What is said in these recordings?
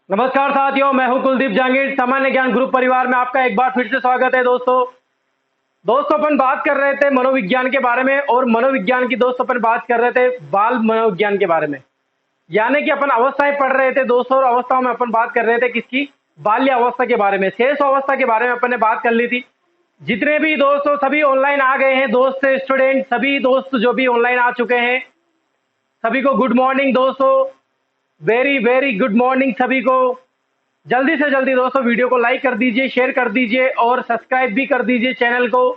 नमस्कार साथियों, मैं हूं कुलदीप जांगीर। सामान्य ज्ञान ग्रुप परिवार में आपका एक बार फिर से स्वागत है। दोस्तों अपन बात कर रहे थे मनोविज्ञान के बारे में, और मनोविज्ञान की दोस्तों अपन बात कर रहे थे बाल मनोविज्ञान के बारे में। यानी कि अपन अवस्थाएं पढ़ रहे थे दोस्तों, और अवस्थाओं में अपन बात कर रहे थे किसकी? बाल्य अवस्था के बारे में। शेष अवस्था के बारे में अपन ने बात कर ली थी। जितने भी दोस्तों सभी ऑनलाइन आ गए हैं, दोस्त स्टूडेंट सभी दोस्त जो भी ऑनलाइन आ चुके हैं, सभी को गुड मॉर्निंग दोस्तों। वेरी वेरी गुड मॉर्निंग सभी को। जल्दी से जल्दी दोस्तों वीडियो को लाइक कर दीजिए, शेयर कर दीजिए और सब्सक्राइब भी कर दीजिए चैनल को।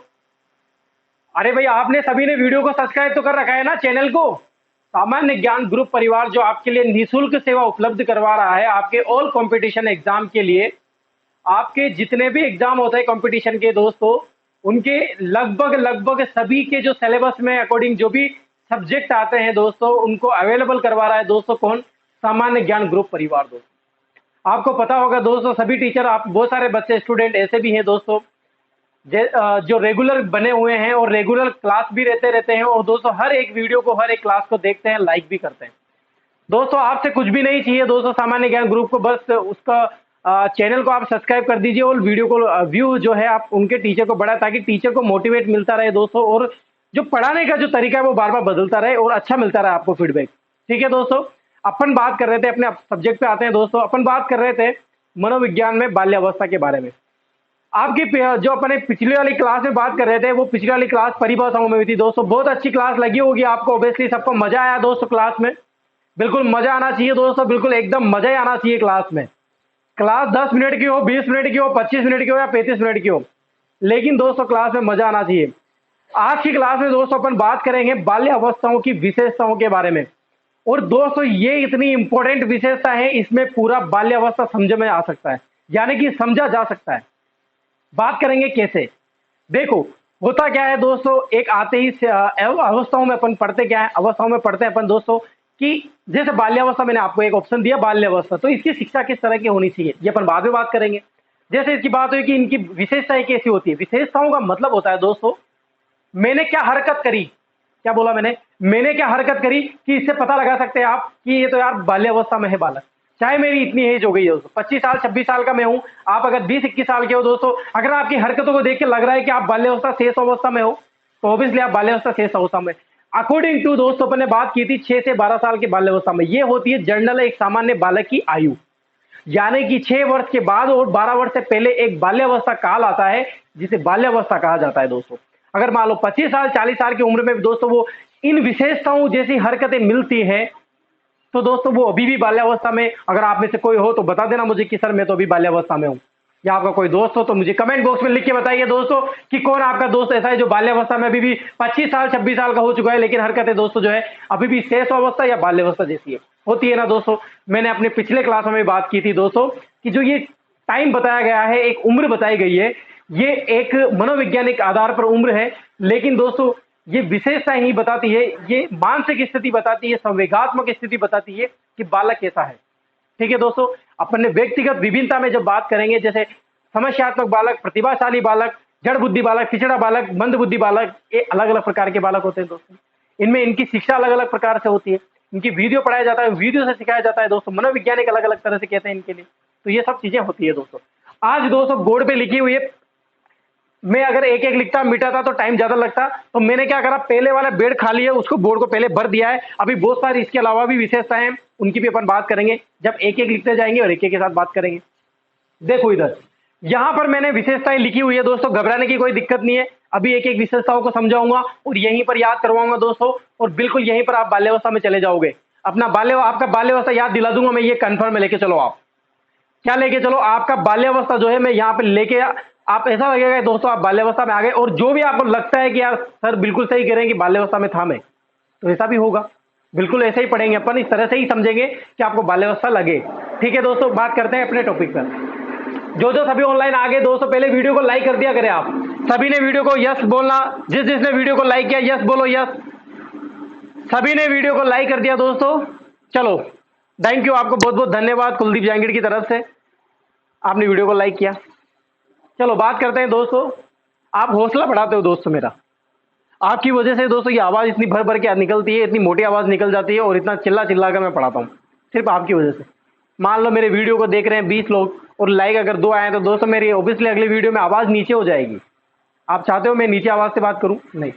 अरे भाई, आपने सभी ने वीडियो को सब्सक्राइब तो कर रखा है ना चैनल को? सामान्य ज्ञान ग्रुप परिवार जो आपके लिए निःशुल्क सेवा उपलब्ध करवा रहा है आपके ऑल कंपटीशन एग्जाम के लिए। आपके जितने भी एग्जाम होते हैं कंपटीशन के दोस्तों, उनके लगभग लगभग सभी के जो सिलेबस में अकॉर्डिंग जो भी सब्जेक्ट आते हैं दोस्तों, उनको अवेलेबल करवा रहा है दोस्तों। कौन? सामान्य ज्ञान ग्रुप परिवार दोस्तों। आपको पता होगा दोस्तों, सभी टीचर, आप बहुत सारे बच्चे स्टूडेंट ऐसे भी हैं दोस्तों जो रेगुलर बने हुए हैं और रेगुलर क्लास भी रहते रहते हैं, और दोस्तों हर एक वीडियो को, हर एक क्लास को देखते हैं, लाइक भी करते हैं। दोस्तों आपसे कुछ भी नहीं चाहिए दोस्तों, सामान्य ज्ञान ग्रुप को बस उसका चैनल को आप सब्सक्राइब कर दीजिए, और वीडियो को व्यू जो है आप उनके टीचर को बढ़ाए, ताकि टीचर को मोटिवेट मिलता रहे दोस्तों, और जो पढ़ाने का जो तरीका है वो बार बार बदलता रहे और अच्छा मिलता रहे आपको फीडबैक। ठीक है दोस्तों, अपन बात कर रहे थे, अपने सब्जेक्ट पे आते हैं दोस्तों। अपन बात कर रहे थे मनोविज्ञान में बाल्यावस्था के बारे में। आपकी जो अपने पिछली वाली क्लास में बात कर रहे थे, वो पिछली वाली क्लास परिभाषाओं में हुई थी दोस्तों। बहुत अच्छी क्लास लगी होगी आपको, ऑब्वियसली सबको मजा आया दोस्तों क्लास में। बिल्कुल मजा आना चाहिए दोस्तों, बिल्कुल एकदम मजा ही आना चाहिए क्लास में। क्लास 10 मिनट की हो, 20 मिनट की हो, 25 मिनट की हो या 35 मिनट की हो, लेकिन दोस्तों क्लास में मजा आना चाहिए। आज की क्लास में दोस्तों अपन बात करेंगे बाल्य अवस्थाओं की विशेषताओं के बारे में। और दोस्तों ये इतनी इंपॉर्टेंट विशेषता है, इसमें पूरा बाल्यावस्था समझ में आ सकता है, यानी कि समझा जा सकता है। बात करेंगे कैसे। देखो होता क्या है दोस्तों, एक आते ही अवस्थाओं में अपन पढ़ते क्या है, अवस्थाओं में पढ़ते हैं अपन दोस्तों कि जैसे बाल्यावस्था, मैंने आपको एक ऑप्शन दिया बाल्यावस्था, तो इसकी शिक्षा किस तरह की होनी चाहिए ये अपन बाद में बात करेंगे। जैसे इसकी बात हुई कि इनकी विशेषताएं कैसी होती है। विशेषताओं का मतलब होता है दोस्तों, मैंने क्या हरकत करी। क्या बोला मैंने क्या हरकत करी कि इससे पता लगा सकते हैं आप कि ये तो यार बाल्यावस्था में है बालक। चाहे मेरी इतनी एज हो गई है दोस्तों, 25 साल 26 साल का मैं हूं, आप अगर 20-21 साल के हो दोस्तों, अगर आपकी हरकतों को देख के लग रहा है कि आप बाल्यावस्था शेष अवस्था में हो, तो ऑब्वियसली आप बाल्यावस्था शेष अवस्था में। अकॉर्डिंग टू दोस्तों अपन ने बात की थी 6 से 12 साल के बाल्यावस्था में, ये होती है जनरल एक सामान्य बालक की आयु। यानी कि 6 वर्ष के बाद और 12 वर्ष से पहले एक बाल्यावस्था काल आता है, जिसे बाल्यावस्था कहा जाता है दोस्तों। अगर मान लो 25 साल 40 साल की उम्र में दोस्तों वो इन विशेषताओं जैसी हरकतें मिलती हैं, तो दोस्तों वो अभी भी बाल्यावस्था में। अगर आप में से कोई हो तो बता देना मुझे कि सर मैं तो अभी बाल्यावस्था में हूं, या आपका कोई दोस्त हो तो मुझे कमेंट बॉक्स में लिख के बताइए दोस्तों कि कौन आपका दोस्त ऐसा है जो बाल्यावस्था में अभी भी 25 साल 26 साल का हो चुका है, लेकिन हरकतें दोस्तों जो है अभी भी शेष अवस्था या बाल्यावस्था जैसी है, होती है ना दोस्तों। मैंने अपने पिछले क्लासों में बात की थी दोस्तों कि जो ये टाइम बताया गया है, एक उम्र बताई गई है, ये एक मनोवैज्ञानिक आधार पर उम्र है, लेकिन दोस्तों ये विशेषता ही बताती है, ये मानसिक स्थिति बताती है, संवेगात्मक स्थिति बताती है कि बालक कैसा है। ठीक है दोस्तों, अपन ने व्यक्तिगत विभिन्नता में जब बात करेंगे, जैसे समस्यात्मक बालक, प्रतिभाशाली बालक, जड़ बुद्धि बालक, पिछड़ा बालक, मंद बुद्धि बालक, ये अलग अलग प्रकार के बालक होते हैं दोस्तों। इनमें इनकी शिक्षा अलग अलग प्रकार से होती है, इनकी वीडियो पढ़ाया जाता है, वीडियो से सिखाया जाता है दोस्तों। मनोवैज्ञानिक अलग अलग तरह से कहते हैं इनके लिए, तो ये सब चीजें होती है दोस्तों। आज दोस्तों बोर्ड पे लिखी हुई है, मैं अगर एक एक लिखता मिटाता तो टाइम ज्यादा लगता, तो मैंने क्या करा, पहले वाला बेड खाली है उसको बोर्ड को पहले भर दिया है। अभी बहुत सारी इसके अलावा भी विशेषताएं हैं, उनकी भी अपन बात करेंगे जब एक एक लिखते जाएंगे और एक एक के साथ बात करेंगे। देखो इधर, यहां पर मैंने विशेषताएं लिखी हुई है दोस्तों, घबराने की कोई दिक्कत नहीं है। अभी एक एक विशेषताओं को समझाऊंगा और यहीं पर याद करवाऊंगा दोस्तों, और बिल्कुल यहीं पर आप बाल्यावस्था में चले जाओगे। अपना आपका बाल्यावस्था याद दिला दूंगा मैं, ये कन्फर्म में लेके चलो। आप क्या लेके चलो, आपका बाल्यावस्था जो है मैं यहाँ पे लेके, आप ऐसा लगेगा दोस्तों आप बाल्यावस्था में आ गए। और जो भी आपको लगता है कि यार सर बिल्कुल सही कह रहे हैं कि बाल्यावस्था में था मैं, तो ऐसा भी होगा। बिल्कुल ऐसे ही पढ़ेंगे अपन, इस तरह से ही समझेंगे कि आपको बाल्यावस्था लगे। ठीक है दोस्तों, बात करते हैं अपने टॉपिक पर। जो जो सभी ऑनलाइन आ गए दोस्तों, पहले वीडियो को लाइक कर दिया करें आप सभी ने। वीडियो को यस बोलना, जिसने वीडियो को लाइक किया यस बोलो, यस। सभी ने वीडियो को लाइक कर दिया दोस्तों, चलो थैंक यू, आपको बहुत बहुत धन्यवाद कुलदीप जांगीर की तरफ से, आपने वीडियो को लाइक किया। चलो बात करते हैं दोस्तों, आप हौसला बढ़ाते हो दोस्तों मेरा, आपकी वजह से दोस्तों ये आवाज इतनी भर भर के निकलती है, इतनी मोटी आवाज निकल जाती है, और इतना चिल्ला चिल्ला कर मैं पढ़ाता हूँ, सिर्फ आपकी वजह से। मान लो मेरे वीडियो को देख रहे हैं 20 लोग और लाइक अगर 2 आए तो दोस्तों मेरी ऑब्वियसली अगली वीडियो में आवाज नीचे हो जाएगी। आप चाहते हो मैं नीचे आवाज से बात करूं? नहीं।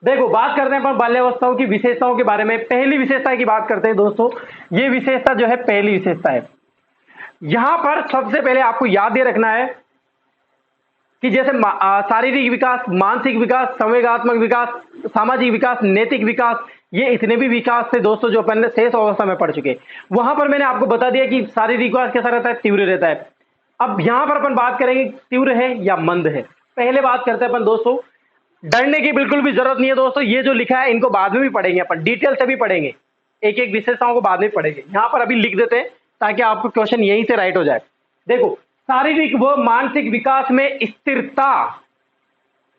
देखो बात करते हैं अपन बाल्यावस्थाओं की विशेषताओं के बारे में। पहली विशेषता की बात करते हैं दोस्तों, ये विशेषता जो है पहली विशेषता है। यहां पर सबसे पहले आपको याद ये रखना है कि जैसे शारीरिक विकास, मानसिक विकास, संवेगात्मक विकास, सामाजिक विकास, नैतिक विकास, ये इतने भी विकास थे दोस्तों जो अपन शेष अवस्था में पढ़ चुके। वहां पर मैंने आपको बता दिया कि शारीरिक विकास कैसा रहता है, तीव्र रहता है। अब यहां पर अपन बात करेंगे तीव्र है या मंद है। पहले बात करते हैं अपन दोस्तों, डरने की बिल्कुल भी जरूरत नहीं है दोस्तों, ये जो लिखा है इनको बाद में भी पढ़ेंगे, अपन डिटेल से भी पढ़ेंगे, एक एक विशेषताओं को बाद में पढ़ेंगे। यहां पर अभी लिख देते हैं ताकि आपको क्वेश्चन यहीं से राइट हो जाए। देखो शारीरिक व मानसिक विकास में स्थिरता,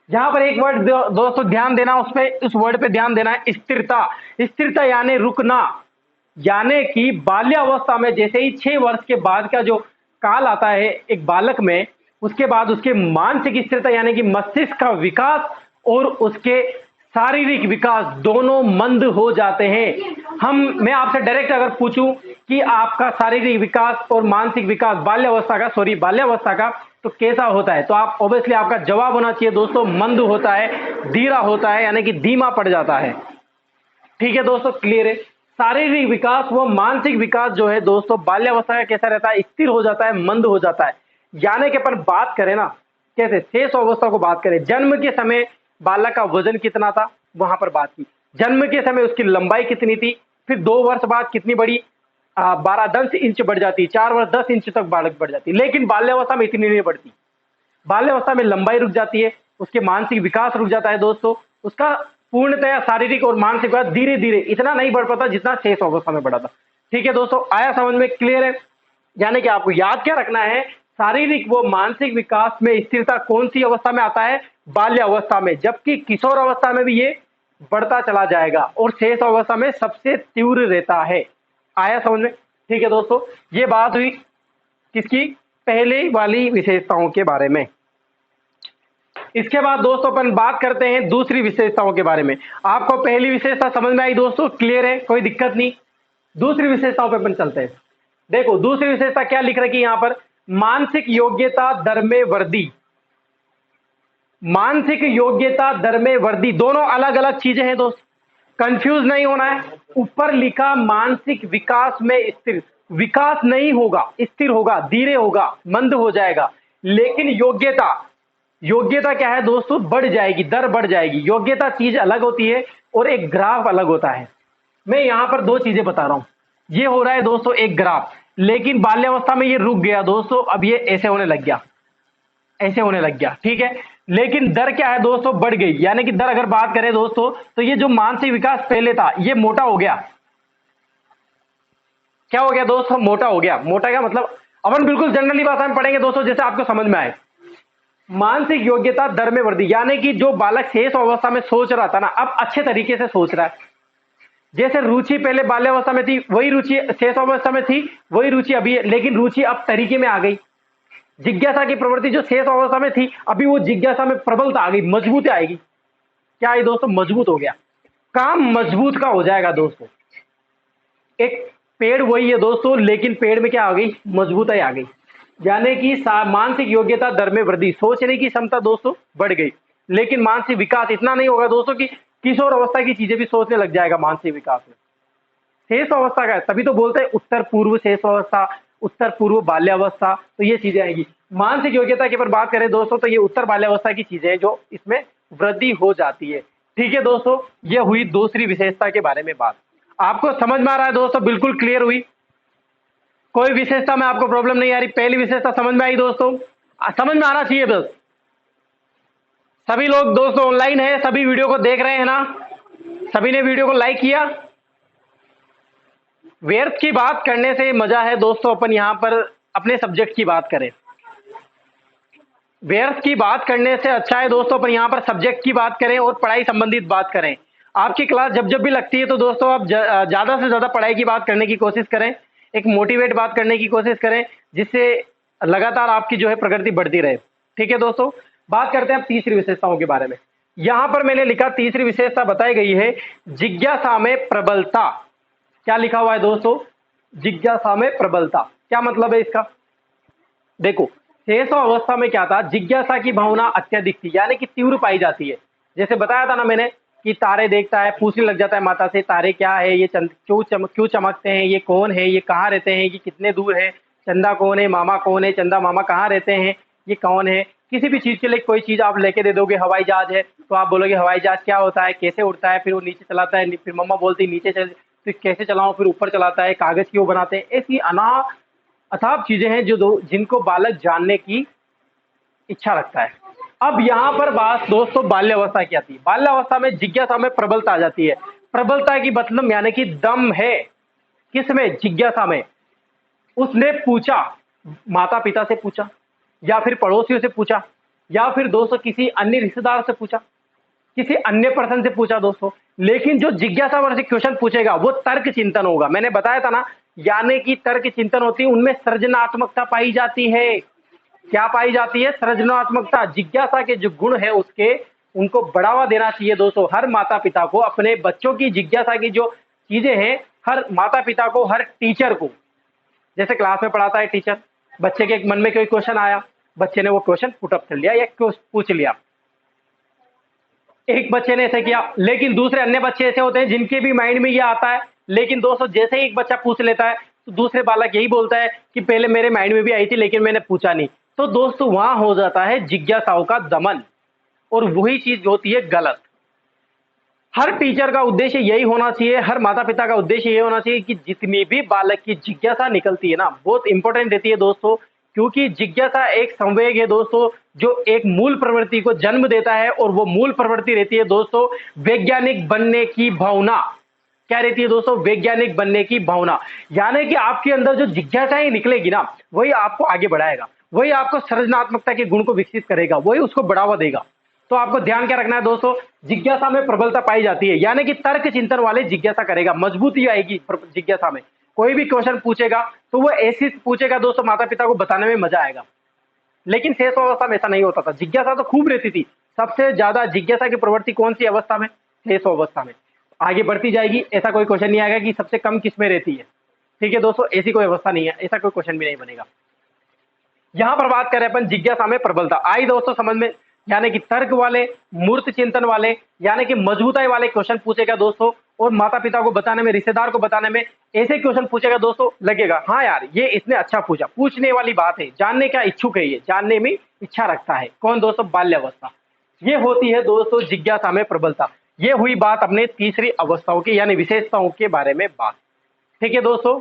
यहां पर एक वर्ड दोस्तों ध्यान देना, उस वर्ड पे ध्यान देना है, स्थिरता। स्थिरता यानी रुकना, यानी कि बाल्यावस्था में जैसे ही 6 वर्ष के बाद का जो काल आता है एक बालक में, उसके बाद उसके मानसिक स्थिरता यानी कि मस्तिष्क का विकास और उसके शारीरिक विकास दोनों मंद हो जाते हैं। मैं आपसे डायरेक्ट अगर पूछूं कि आपका शारीरिक विकास और मानसिक विकास बाल्यावस्था का तो कैसा होता है, तो आप ऑब्वियसली आपका जवाब होना चाहिए दोस्तों मंद होता है, धीरा होता है, यानी कि धीमा पड़ जाता है। ठीक है दोस्तों, क्लियर है। शारीरिक विकास व मानसिक विकास जो है दोस्तों बाल्यावस्था का कैसा रहता है, स्थिर हो जाता है, मंद हो जाता है। यानी कि अपन बात करें ना कैसे शेष अवस्था को बात करें, जन्म के समय बालक का वजन कितना था वहां पर बात की, जन्म के समय उसकी लंबाई कितनी थी, फिर 2 वर्ष बाद कितनी बढ़ी, 12-10 इंच बढ़ जाती, 4 वर्ष 10 इंच तक बालक बढ़ जाती। लेकिन बाल्यावस्था में इतनी नहीं बढ़ती, बाल्यावस्था में लंबाई रुक जाती है, उसके मानसिक विकास रुक जाता है दोस्तों, उसका पूर्णतया शारीरिक और मानसिक विकास धीरे धीरे इतना नहीं बढ़ पाता जितना शेष अवस्था में बढ़ा था। ठीक है दोस्तों, आया समझ में, क्लियर है। यानी कि आपको याद क्या रखना है, शारीरिक व मानसिक विकास में स्थिरता कौन सी अवस्था में आता है, बाल्यावस्था में, जबकि किशोर अवस्था में भी ये बढ़ता चला जाएगा और शेष अवस्था में सबसे तीव्र रहता है। आया समझ में। ठीक है दोस्तों, ये बात हुई किसकी, पहले वाली विशेषताओं के बारे में। इसके बाद दोस्तों अपन बात करते हैं दूसरी विशेषताओं के बारे में। आपको पहली विशेषता समझ में आई दोस्तों, क्लियर है, कोई दिक्कत नहीं। दूसरी विशेषताओं पे अपन चलते हैं। देखो दूसरी विशेषता क्या लिख रखी है यहां पर, मानसिक योग्यता दर में वृद्धि। मानसिक योग्यता दर में वृद्धि दोनों अलग अलग चीजें हैं दोस्त, कंफ्यूज नहीं होना है। ऊपर लिखा मानसिक विकास में स्थिर, विकास नहीं होगा, स्थिर होगा, धीरे होगा, मंद हो जाएगा। लेकिन योग्यता, योग्यता क्या है दोस्तों, बढ़ जाएगी, दर बढ़ जाएगी। योग्यता चीज अलग होती है और एक ग्राफ अलग होता है। मैं यहां पर 2 चीजें बता रहा हूं, ये हो रहा है दोस्तों एक ग्राफ, लेकिन बाल्यावस्था में ये रुक गया दोस्तों, अब ये ऐसे होने लग गया, ऐसे होने लग गया। ठीक है, लेकिन दर क्या है दोस्तों, बढ़ गई। यानी कि दर अगर बात करें दोस्तों तो ये जो मानसिक विकास पहले था ये मोटा हो गया। क्या हो गया दोस्तों, मोटा हो गया। मोटा क्या मतलब, अपन बिल्कुल जनरली भाषा में पढ़ेंगे दोस्तों जैसे आपको समझ में आए। मानसिक योग्यता दर में वृद्धि यानी कि जो बालक शेष अवस्था में सोच रहा था ना, अब अच्छे तरीके से सोच रहा है। जैसे रुचि पहले बाल्यावस्था में थी वही रुचि शेष अवस्था में थी, वही रुचि अभी है, लेकिन रुचि अब तरीके में आ गई। जिज्ञासा की प्रवृत्ति जो शेष अवस्था में थी अभी वो जिज्ञासा में प्रबलता आ गई, मजबूती आएगी। क्या है दोस्तों, मजबूत हो गया, काम मजबूत का हो जाएगा दोस्तों। एक पेड़ वही है दोस्तों, लेकिन पेड़ में क्या आ गई, मजबूताई आ गई। यानी कि मानसिक योग्यता दर में वृद्धि, सोचने की क्षमता दोस्तों बढ़ गई, लेकिन मानसिक विकास इतना नहीं होगा दोस्तों कि किशोर अवस्था की चीजें भी सोचने लग जाएगा मानसिक विकास में। शेष अवस्था का है, तभी तो बोलते हैं उत्तर पूर्व शेष अवस्था, उत्तर पूर्व बाल्यावस्था, तो ये चीजें आएगी। मानसिक योग्यता की पर बात करें दोस्तों तो ये उत्तर बाल्यावस्था की चीजें हैं जो इसमें वृद्धि हो जाती है। ठीक है दोस्तों, ये हुई दूसरी विशेषता के बारे में बात। आपको समझ में आ रहा है दोस्तों, बिल्कुल क्लियर हुई, कोई विशेषता में आपको प्रॉब्लम नहीं आ रही, पहली विशेषता समझ में आई दोस्तों, समझ में आना चाहिए बस। सभी लोग दोस्तों ऑनलाइन है, सभी वीडियो को देख रहे हैं ना, सभी ने वीडियो को लाइक किया। व्यर्थ की बात करने से मजा है दोस्तों, अपन यहां पर अपने सब्जेक्ट की बात करें। व्यर्थ की बात करने से अच्छा है दोस्तों अपन यहां पर सब्जेक्ट की बात करें और पढ़ाई संबंधित बात करें। आपकी क्लास जब जब भी लगती है तो दोस्तों आप ज्यादा से ज्यादा पढ़ाई की बात करने की कोशिश करें, एक मोटिवेट बात करने की कोशिश करें, जिससे लगातार आपकी जो है प्रगति बढ़ती रहे। ठीक है दोस्तों, बात करते हैं अब तीसरी विशेषताओं के बारे में। यहां पर मैंने लिखा तीसरी विशेषता बताई गई है जिज्ञासा में प्रबलता। क्या लिखा हुआ है दोस्तों, जिज्ञासा में प्रबलता, क्या मतलब है इसका? देखो, शेष अवस्था में क्या था, जिज्ञासा की भावना अत्यधिक थी, यानी कि तीव्र पाई जाती है। जैसे बताया था ना मैंने कि तारे देखता है, पूछने लग जाता है माता से, तारे क्या है, ये चंद क्यों चमकते हैं, ये कौन है, ये कहाँ रहते हैं, ये कितने दूर है, चंदा कौन है, मामा कौन है, चंदा मामा कहाँ रहते हैं, ये कौन है। किसी भी चीज के लिए कोई चीज आप लेके दे दोगे, हवाई जहाज है तो आप बोलोगे हवाई जहाज क्या होता है, कैसे उड़ता है, फिर वो नीचे चलाता है, फिर मम्मा बोलती है नीचे चल, फिर कैसे चलाऊं, फिर ऊपर चलाता है, कागज क्यों बनाते हैं। ऐसी अथाह चीजें हैं जो जिनको बालक जानने की इच्छा रखता है। अब यहाँ पर बात दोस्तों बाल्यावस्था की आती है। बाल्यावस्था में जिज्ञासा में प्रबलता आ जाती है। प्रबलता की मतलब यानी कि दम है किसमें, जिज्ञासा में। उसने पूछा, माता पिता से पूछा, या फिर पड़ोसियों से पूछा, या फिर दोस्तों किसी अन्य रिश्तेदार से पूछा, किसी अन्य पर्सन से पूछा दोस्तों। लेकिन जो जिज्ञासा वर्ष क्वेश्चन पूछेगा वो तर्क चिंतन होगा। मैंने बताया था ना, यानी कि तर्क चिंतन होती है, उनमें सृजनात्मकता पाई जाती है। क्या पाई जाती है? सृजनात्मकता। जिज्ञासा के जो गुण है उसके, उनको बढ़ावा देना चाहिए दोस्तों। हर माता पिता को अपने बच्चों की जिज्ञासा की जो चीजें हैं, हर माता पिता को, हर टीचर को, जैसे क्लास में पढ़ाता है टीचर, बच्चे के मन में कोई क्वेश्चन आया, बच्चे ने वो क्वेश्चन पुटअप कर लिया या पूछ लिया, एक बच्चे ने ऐसे किया। लेकिन दूसरे अन्य बच्चे ऐसे होते हैं जिनके भी माइंड में ये आता है, लेकिन दोस्तों जैसे ही एक बच्चा पूछ लेता है तो दूसरे बालक यही बोलता है कि पहले मेरे माइंड में भी आई थी लेकिन मैंने पूछा नहीं। तो दोस्तों वहां हो जाता है जिज्ञासाओं का दमन, और वही चीज होती है गलत। हर टीचर का उद्देश्य यही होना चाहिए, हर माता पिता का उद्देश्य यही होना चाहिए कि जितनी भी बालक की जिज्ञासा निकलती है ना, बहुत इंपॉर्टेंट रहती है दोस्तों। क्योंकि जिज्ञासा एक संवेग है दोस्तों, जो एक मूल प्रवृत्ति को जन्म देता है, और वो मूल प्रवृत्ति रहती है दोस्तों वैज्ञानिक बनने की भावना। क्या रहती है दोस्तों? वैज्ञानिक बनने की भावना। यानी कि आपके अंदर जो जिज्ञासाएं निकलेगी ना, वही आपको आगे बढ़ाएगा, वही आपको सृजनात्मकता के गुण को विकसित करेगा, वही उसको बढ़ावा देगा। तो आपको ध्यान क्या रखना है दोस्तों, जिज्ञासा में प्रबलता पाई जाती है, यानी कि तर्क चिंतन वाले जिज्ञासा करेगा, मजबूती आएगी जिज्ञासा में। कोई भी क्वेश्चन पूछेगा तो वो ऐसी पूछेगा दोस्तों, माता पिता को बताने में मजा आएगा। लेकिन शेष अवस्था में ऐसा नहीं होता था, जिज्ञासा तो खूब रहती थी। सबसे ज्यादा जिज्ञासा की प्रवृत्ति कौन सी अवस्था में? शेष अवस्था में। आगे बढ़ती जाएगी, ऐसा कोई क्वेश्चन नहीं आएगा कि सबसे कम किस में रहती है। ठीक है दोस्तों, ऐसी कोई अवस्था नहीं है, ऐसा कोई क्वेश्चन भी नहीं बनेगा। यहां पर बात करें अपन जिज्ञासा में प्रबलता, आई दोस्तों समझ में, यानी कि तर्क वाले, मूर्त चिंतन वाले, यानी कि मजबूताई वाले क्वेश्चन पूछेगा दोस्तों, और माता पिता को बताने में, रिश्तेदार को बताने में ऐसे क्वेश्चन पूछेगा दोस्तों, लगेगा हाँ यार ये इसने अच्छा पूछा, पूछने वाली बात है, जानने का इच्छुक है, ये जानने में इच्छा रखता है। कौन दोस्तों? बाल्यावस्था। ये होती है दोस्तों जिज्ञासा में प्रबलता। ये हुई बात अपने तीसरी अवस्थाओं की, यानी विशेषताओं के बारे में बात। ठीक है दोस्तों,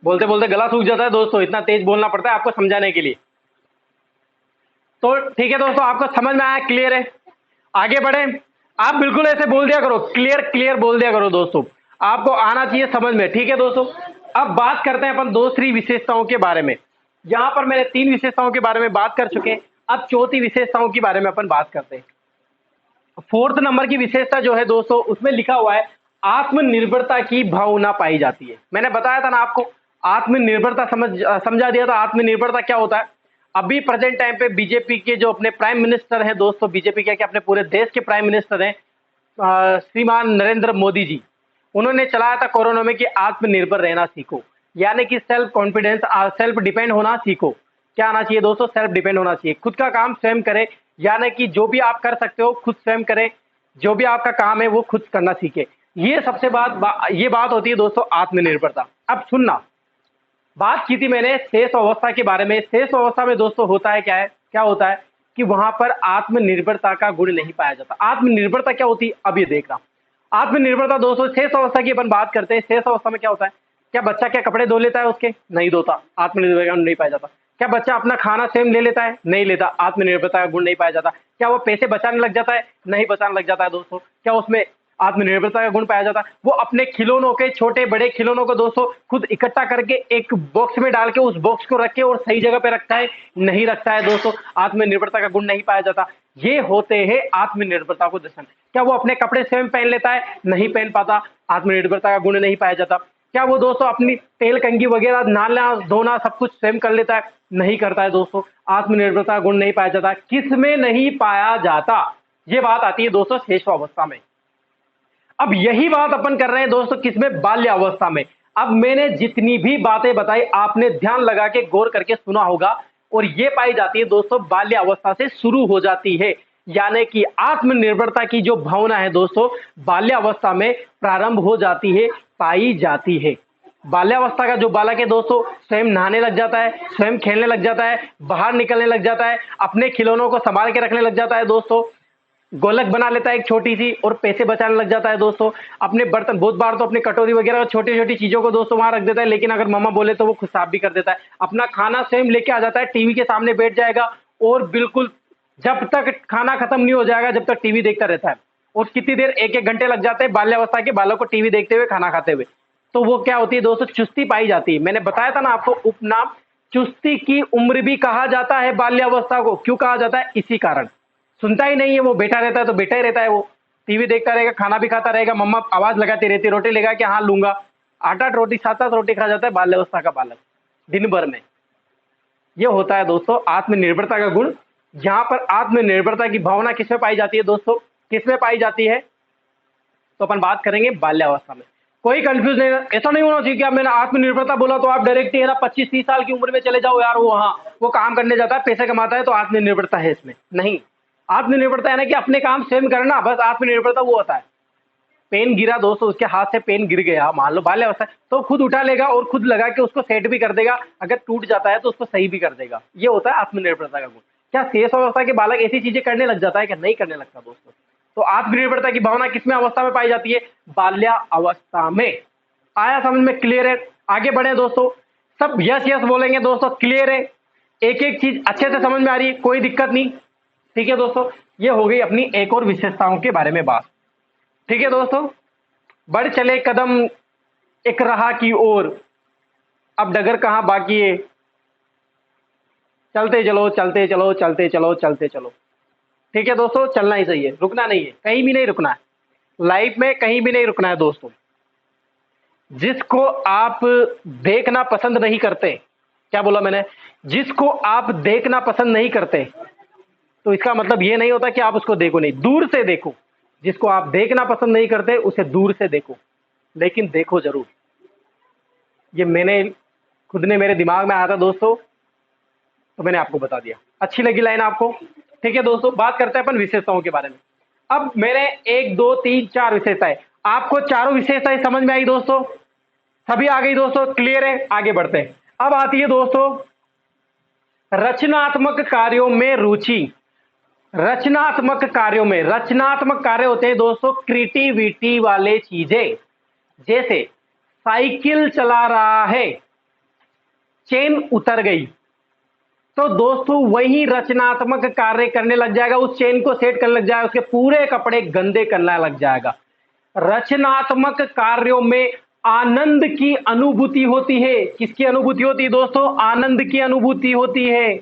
बोलते बोलते गला सूख जाता है दोस्तों, इतना तेज बोलना पड़ता है आपको समझाने के लिए। तो ठीक है दोस्तों, आपको समझ में आया, क्लियर है? आगे बढ़े। आप बिल्कुल ऐसे बोल दिया करो, क्लियर क्लियर बोल दिया करो दोस्तों, आपको आना चाहिए समझ में। ठीक है दोस्तों, अब बात करते हैं अपन दूसरी विशेषताओं के बारे में। यहां पर मैंने तीन विशेषताओं के बारे में बात कर चुके हैं, अब चौथी विशेषताओं के बारे में अपन बात करते हैं। फोर्थ नंबर की विशेषता जो है दोस्तों, उसमें लिखा हुआ है आत्मनिर्भरता की भावना पाई जाती है। मैंने बताया था ना आपको, आत्मनिर्भरता समझा दिया था। आत्मनिर्भरता क्या होता है? अभी प्रेजेंट टाइम पे बीजेपी के जो अपने प्राइम मिनिस्टर हैं दोस्तों, बीजेपी के अपने पूरे देश के प्राइम मिनिस्टर हैं श्रीमान नरेंद्र मोदी जी, उन्होंने चलाया था कोरोना में कि आत्मनिर्भर रहना सीखो, यानी कि सेल्फ कॉन्फिडेंस, सेल्फ डिपेंड होना सीखो। क्या आना चाहिए दोस्तों? सेल्फ डिपेंड होना चाहिए, खुद का काम स्वयं करें, यानी कि जो भी आप कर सकते हो खुद स्वयं करें, जो भी आपका काम है वो खुद करना सीखे। ये सबसे ये बात होती है दोस्तों आत्मनिर्भरता। अब सुनना, बात की थी मैंने शेष अवस्था के बारे में। शेष अवस्था में दोस्तों होता है क्या होता है कि वहां पर आत्मनिर्भरता का गुण नहीं पाया जाता। आत्मनिर्भरता क्या होती है अब ये देखना। आत्मनिर्भरता दोस्तों शेष अवस्था की अपन बात करते हैं। शेष अवस्था में क्या होता है? क्या बच्चा क्या कपड़े धो लेता है उसके? नहीं धोता, आत्मनिर्भरता का गुण नहीं पाया जाता। क्या बच्चा अपना खाना स्वयं ले लेता है? नहीं लेता, आत्मनिर्भरता का गुण नहीं पाया जाता। क्या वो पैसे बचाने लग जाता है? नहीं बचाने लग जाता है दोस्तों। क्या उसमें आत्मनिर्भरता का गुण पाया जाता है। वो अपने खिलौनों के, छोटे बड़े खिलौनों को दोस्तों खुद इकट्ठा करके एक बॉक्स में डाल के उस बॉक्स को रख के और सही जगह पे रखता है, नहीं रखता है दोस्तों, आत्मनिर्भरता का गुण नहीं पाया जाता। ये होते हैं आत्मनिर्भरता को दर्शन। क्या वो अपने कपड़े स्वयं पहन लेता है? नहीं पहन पाता, आत्मनिर्भरता का गुण नहीं पाया जाता। क्या वो दोस्तों अपनी तेल कंघी वगैरह नहाना धोना सब कुछ स्वयं कर लेता है? नहीं करता है दोस्तों, आत्मनिर्भरता का गुण नहीं पाया जाता। किसमें नहीं पाया जाता? ये बात आती है दोस्तों शिशुअवस्था में। अब यही बात अपन कर रहे हैं दोस्तों किसमें? बाल्यावस्था में। अब मैंने जितनी भी बातें बताई आपने ध्यान लगा के गौर करके सुना होगा, और ये पाई जाती है दोस्तों बाल्यावस्था से शुरू हो जाती है। यानी कि आत्मनिर्भरता की जो भावना है दोस्तों बाल्यावस्था में प्रारंभ हो जाती है, पाई जाती है। बाल्यावस्था का जो बालक है दोस्तों स्वयं नहाने लग जाता है, स्वयं खेलने लग जाता है, बाहर निकलने लग जाता है, अपने खिलौनों को संभाल के रखने लग जाता है दोस्तों, गोलक बना लेता है एक छोटी सी और पैसे बचाने लग जाता है दोस्तों। अपने बर्तन, बहुत बार तो अपनी कटोरी वगैरह छोटी छोटी चीजों को दोस्तों वहां रख देता है, लेकिन अगर मम्मा बोले तो वो खुद साफ भी कर देता है। अपना खाना स्वयं लेके आ जाता है, टीवी के सामने बैठ जाएगा और बिल्कुल जब तक खाना खत्म नहीं हो जाएगा जब तक टीवी देखता रहता है। और कितनी देर, एक एक घंटे लग जाते हैं बाल्यावस्था के बालक को टीवी देखते हुए, खाना खाते हुए। तो वो क्या होती है दोस्तों? चुस्ती पाई जाती है। मैंने बताया था ना आपको, उपनाम चुस्ती की उम्र भी कहा जाता है बाल्यावस्था को। क्यों कहा जाता है? इसी कारण। सुनता ही नहीं है वो, बैठा रहता है तो बैठा ही रहता है, वो टीवी देखता रहेगा, खाना भी खाता रहेगा, मम्मा आवाज लगाती रहती है, रोटी लेगा कि हाँ लूंगा। 8-8 रोटी 7-7 रोटी खा जाता है बाल्यावस्था का बालक दिन भर में। ये होता है दोस्तों आत्मनिर्भरता का गुण। जहां पर आत्मनिर्भरता की भावना किसमें पाई जाती है दोस्तों? किसमें पाई जाती है? तो अपन बात करेंगे बाल्यावस्था में। कोई कंफ्यूज नहीं, ऐसा नहीं होना चाहिए कि अब मैंने आत्मनिर्भरता बोला तो आप डायरेक्ट ही है ना 25-30 साल की उम्र में चले जाओ यार, वो हाँ वो काम करने जाता है, पैसे कमाता है तो आत्मनिर्भरता है इसमें। नहीं, आत्मनिर्भरता है ना कि अपने काम स्वयं करना, बस आत्मनिर्भरता वो होता है। पेन गिरा दोस्तों, उसके हाथ से पेन गिर गया, मान लो बाल्यावस्था, तो खुद उठा लेगा और खुद लगा के उसको सेट भी कर देगा, अगर टूट जाता है तो उसको सही भी कर देगा। ये होता है आत्मनिर्भरता का गुण। क्या शेष अवस्था के बालक ऐसी चीजें करने लग जाता है? क्या नहीं करने लगता दोस्तों? तो आत्मनिर्भरता की भावना किसमें अवस्था में पाई जाती है? बाल्यावस्था में। आया समझ में? क्लियर है? आगे बढ़े दोस्तों, सब यस यस बोलेंगे दोस्तों। क्लियर है? एक एक चीज अच्छे से समझ में आ रही है? कोई दिक्कत नहीं? ठीक है दोस्तों, ये हो गई अपनी एक और विशेषताओं के बारे में बात। ठीक है दोस्तों, बढ़ चले कदम एक राह की ओर, अब डगर कहां बाकी है, चलते चलो चलते चलो चलते चलो चलते चलो। ठीक है दोस्तों, चलना ही चाहिए, रुकना नहीं है, कहीं भी नहीं रुकना है लाइफ में, कहीं भी नहीं रुकना है दोस्तों। जिसको आप देखना पसंद नहीं करते, क्या बोला मैंने? जिसको आप देखना पसंद नहीं करते, तो इसका मतलब यह नहीं होता कि आप उसको देखो नहीं, दूर से देखो। जिसको आप देखना पसंद नहीं करते उसे दूर से देखो, लेकिन देखो जरूर। ये मैंने खुद ने मेरे दिमाग में आया था दोस्तों, तो मैंने आपको बता दिया। अच्छी लगी लाइन आपको? ठीक है दोस्तों, बात करते हैं अपन विशेषताओं के बारे में। अब मैंने 1 2 3 4 विशेषताएं, आपको चारों विशेषताएं समझ में आई दोस्तों? सभी आ गई दोस्तों? क्लियर है? आगे बढ़ते हैं। अब आती है दोस्तों रचनात्मक कार्यों में रुचि। रचनात्मक कार्यों में, रचनात्मक कार्य होते हैं दोस्तों क्रिएटिविटी वाले चीजें। जैसे साइकिल चला रहा है, चेन उतर गई, तो दोस्तों वही रचनात्मक कार्य करने लग जाएगा, उस चेन को सेट करने लग जाएगा, उसके पूरे कपड़े गंदे करने लग जाएगा। रचनात्मक कार्यों में आनंद की अनुभूति होती है। किसकी अनुभूति होती है दोस्तों? आनंद की अनुभूति होती है।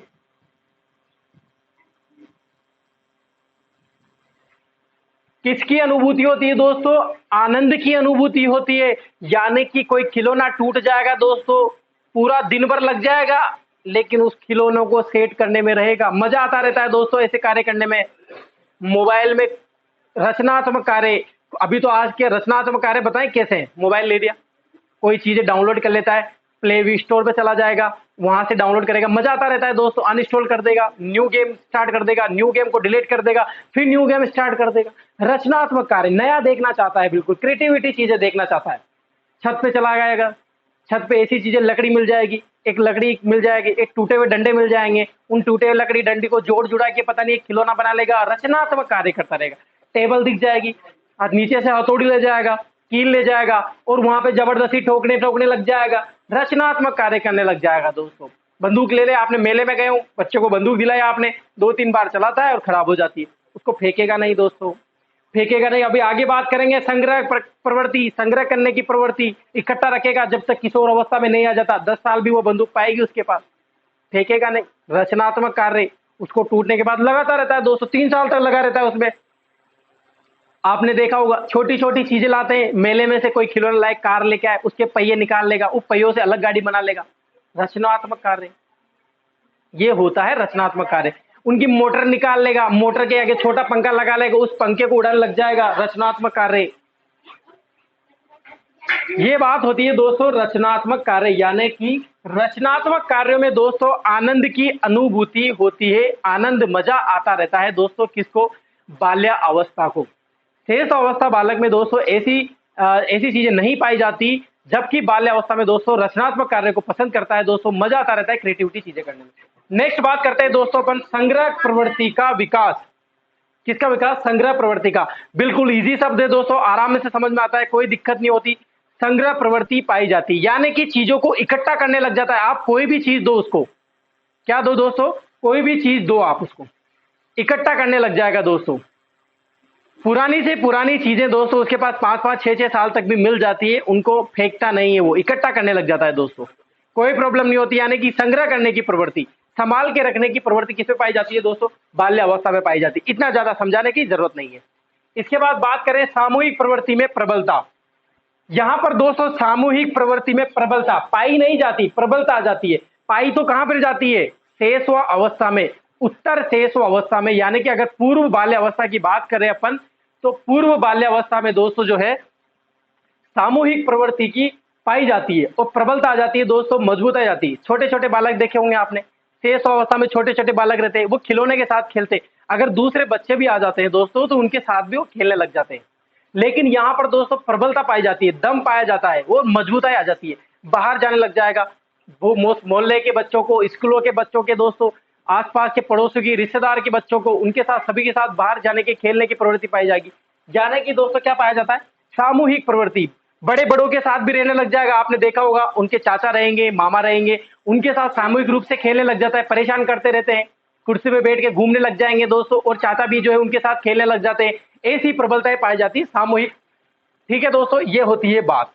किसकी अनुभूति होती है दोस्तों? आनंद की अनुभूति होती है। यानी कि कोई खिलौना टूट जाएगा दोस्तों, पूरा दिन भर लग जाएगा, लेकिन उस खिलौनों को सेट करने में रहेगा, मजा आता रहता है दोस्तों ऐसे कार्य करने में। मोबाइल में रचनात्मक कार्य, अभी तो आज के रचनात्मक कार्य बताएं कैसे हैं। मोबाइल ले दिया, कोई चीजें डाउनलोड कर लेता है, प्ले स्टोर पे चला जाएगा, वहां से डाउनलोड करेगा, मजा आता रहता है दोस्तों। अनइंस्टॉल कर देगा, न्यू गेम स्टार्ट कर देगा, न्यू गेम को डिलीट कर देगा, फिर न्यू गेम स्टार्ट कर देगा। रचनात्मक कार्य, नया देखना चाहता है, बिल्कुल क्रिएटिविटी चीजें देखना चाहता है। छत पे चला जाएगा, छत पे ऐसी चीजें, लकड़ी मिल जाएगी, एक लकड़ी मिल जाएगी, एक टूटे हुए डंडे मिल जाएंगे, उन टूटे हुए लकड़ी डंडी को जोड़ जुड़ा के पता नहीं एक खिलौना बना लेगा, रचनात्मक कार्य करता रहेगा। टेबल दिख जाएगी, नीचे से हथौड़ी ले जाएगा, कील ले जाएगा और वहां पे जबरदस्ती ठोकने ठोकने लग जाएगा, रचनात्मक कार्य करने लग जाएगा दोस्तों। बंदूक ले ले, आपने मेले में गए हो, बच्चे को बंदूक दिलाई आपने, 2-3 बार चलाता है और खराब हो जाती है, उसको फेंकेगा नहीं दोस्तों। फेंकेगा नहीं। अभी आगे बात करेंगे संग्रह प्रवृत्ति, संग्रह करने की प्रवृत्ति, इकट्ठा रखेगा जब तक किशोर अवस्था में नहीं आ जाता। 10 साल भी वो बंदूक पाएगी उसके पास, फेंकेगा नहीं। रचनात्मक कार्य, उसको टूटने के बाद लगाता रहता है दोस्तों, 3 साल तक लगा रहता है उसमें। आपने देखा होगा छोटी छोटी चीजें लाते हैं मेले में से, कोई खिलौना लायक कार लेके आए, उसके पहिए निकाल लेगा, उस पहियों से अलग गाड़ी बना लेगा। रचनात्मक कार्य ये होता है, रचनात्मक कार्य। उनकी मोटर निकाल लेगा, मोटर के आगे छोटा पंखा लगा लेगा, उस पंखे को उड़ाने लग जाएगा, रचनात्मक कार्य। ये बात होती है दोस्तों रचनात्मक कार्य, यानी कि रचनात्मक कार्यों में दोस्तों आनंद की अनुभूति होती है, आनंद मजा आता रहता है दोस्तों। किसको? बाल्य अवस्था को। शेष अवस्था बालक में दोस्तों ऐसी चीजें नहीं पाई जाती, जबकि बाल्य अवस्था में दोस्तों रचनात्मक कार्य को पसंद करता है दोस्तों, मजा आता रहता है क्रिएटिविटी चीजें करने में। नेक्स्ट बात करते हैं दोस्तों अपन संग्रह प्रवृत्ति का विकास। किसका विकास? संग्रह प्रवृत्ति का। बिल्कुल इजी शब्द है दोस्तों, आराम से समझ में आता है, कोई दिक्कत नहीं होती। संग्रह प्रवृत्ति पाई जाती, यानी कि चीजों को इकट्ठा करने लग जाता है। आप कोई भी चीज दो उसको, क्या दो दोस्तों? कोई भी चीज दो आप उसको, इकट्ठा करने लग जाएगा दोस्तों। पुरानी से पुरानी चीजें दोस्तों उसके पास 5-5, 6-6 साल तक भी मिल जाती है, उनको फेंकता नहीं है, वो इकट्ठा करने लग जाता है दोस्तों, कोई प्रॉब्लम नहीं होती। यानी कि संग्रह करने की प्रवृत्ति, संभाल के रखने की प्रवृत्ति किसमें पाई जाती है दोस्तों? बाल्य अवस्था में पाई जाती है। इतना ज्यादा समझाने की जरूरत नहीं है। इसके बाद बात करें सामूहिक प्रवृत्ति में प्रबलता। यहां पर दोस्तों सामूहिक प्रवृत्ति में प्रबलता पाई नहीं जाती, प्रबलता आ जाती है। पाई तो कहां पर जाती है? शेषव अवस्था में, उत्तर शेषव अवस्था में। यानी कि अगर पूर्व बाल्य अवस्था की बात करें अपन, तो पूर्व बाल्य अवस्था में दोस्तों जो है सामूहिक प्रवृत्ति की पाई जाती है और प्रबलता आ जाती है दोस्तों, मजबूत आ जाती है। छोटे छोटे बालक देखे होंगे आपने, शेष अवस्था में छोटे छोटे बालक रहते हैं, वो खिलौने के साथ खेलते। अगर दूसरे बच्चे भी आ जाते हैं दोस्तों तो उनके साथ भी वो खेलने लग जाते हैं। लेकिन यहाँ पर दोस्तों प्रबलता पाई जाती है, दम पाया जाता है, वो मजबूताई आ जाती है, बाहर जाने लग जाएगा। वो मोहल्ले के बच्चों को, स्कूलों के बच्चों के दोस्तों, आसपास के पड़ोसियों की, रिश्तेदार के बच्चों को, उनके साथ सभी के साथ बाहर जाने के, खेलने की प्रवृत्ति पाई जाएगी। जाने की दोस्तों क्या पाया जाता है? सामूहिक प्रवृत्ति। बड़े बड़ों के साथ भी रहने लग जाएगा। आपने देखा होगा उनके चाचा रहेंगे, मामा रहेंगे, उनके साथ सामूहिक रूप से खेलने लग जाता है, परेशान करते रहते हैं, कुर्सी पे बैठ के घूमने लग जाएंगे दोस्तों, और चाचा भी जो है उनके साथ खेलने लग जाते हैं। ऐसी प्रबलताएं पाई जाती है सामूहिक। ठीक है दोस्तों, ये होती है बात।